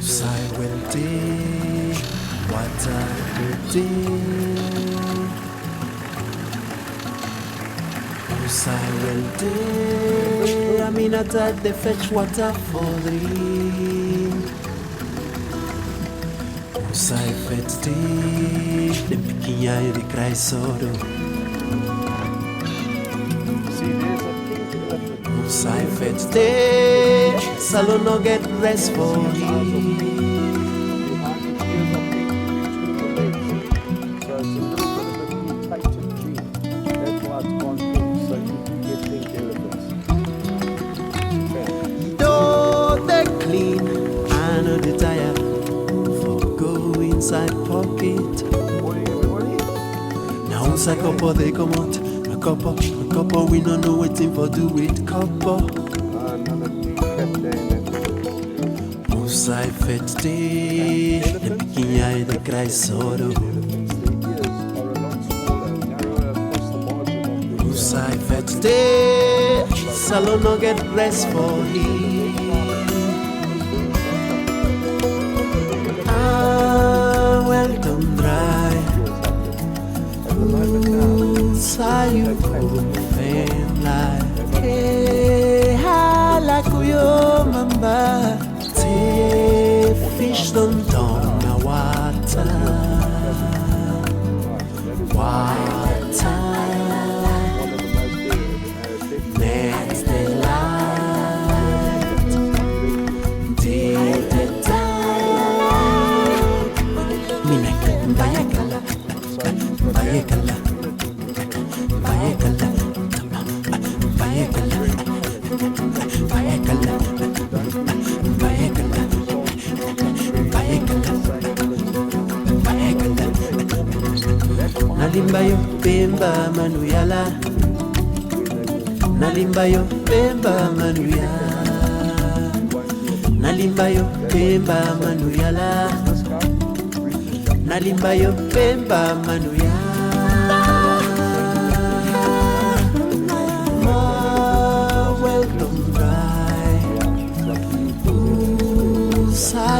Sai will day, what I day. Sai will day, I mean at that they fetch water for drink. Sai fet day, the picking eye they cry sorrow. Sai fet day, salon no get rest for him. Inside pocket. Now it's a couple they come out. A couple we don't know waiting for do with couple. Inside fet day, the picking eye the cry sorrow. Inside fet day, salon no get rest for him. You feel like hala kuyo mamba te fish don't down na water next the light did the time minakala bayakala Nalimba yo pemba manuyala, nalimba yo pemba manuya, nalimba yo pemba manuyala, nalimba yo pemba manuya.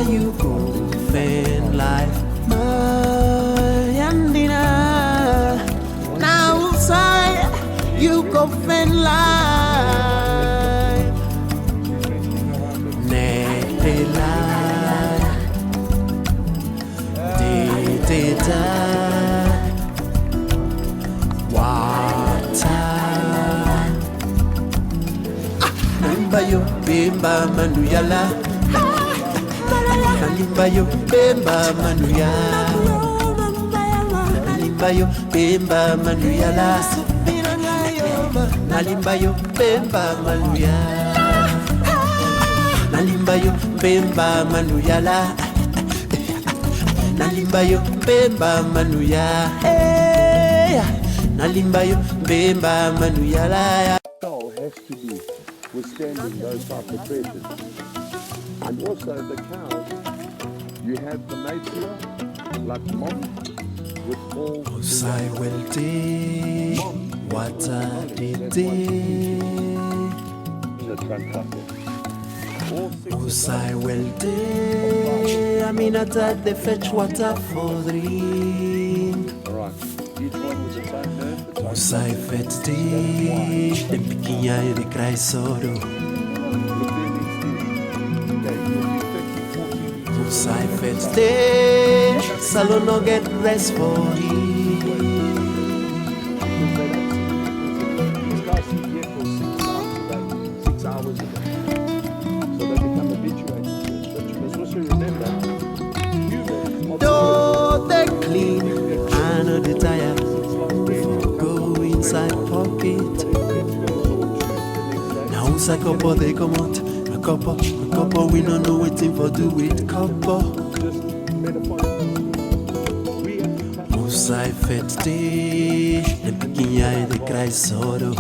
You go fan life, Mayandina. Now say you go fan life, Nete life, de da, water. Nalimba yo bimba manuyala. Nalimba yo pemba manuya, nalimba yo pemba manuya la, nalimba yo pemba manuya, nalimba yo pemba manuya la, nalimba yo pemba manuya, nalimba yo pemba manuya la. Soul has to be withstanding those type of pressures. And also the cows, you have the matriarch, like mom, with all Sai will day, what I did. Sai will day, I mean at that they fetch water for drink. Alright, each one was its own nerve. Sai fet day, the picking eye they cry sorrow. Sai fet day, salon no get rest for him. These guys sleep here for 6 hours a day. So they become habituated to it. But you must also remember, humans Though they clean, I know they tired. Go inside pocket. Now it's a couple they come out. A couple we don't know waiting for do with couple. Sai fet day, the picking eye they cry sorrow.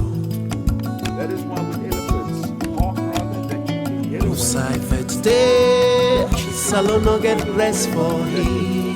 That is why with elephants, half rather than you can get away. Sai fet day, salon no get rest for him.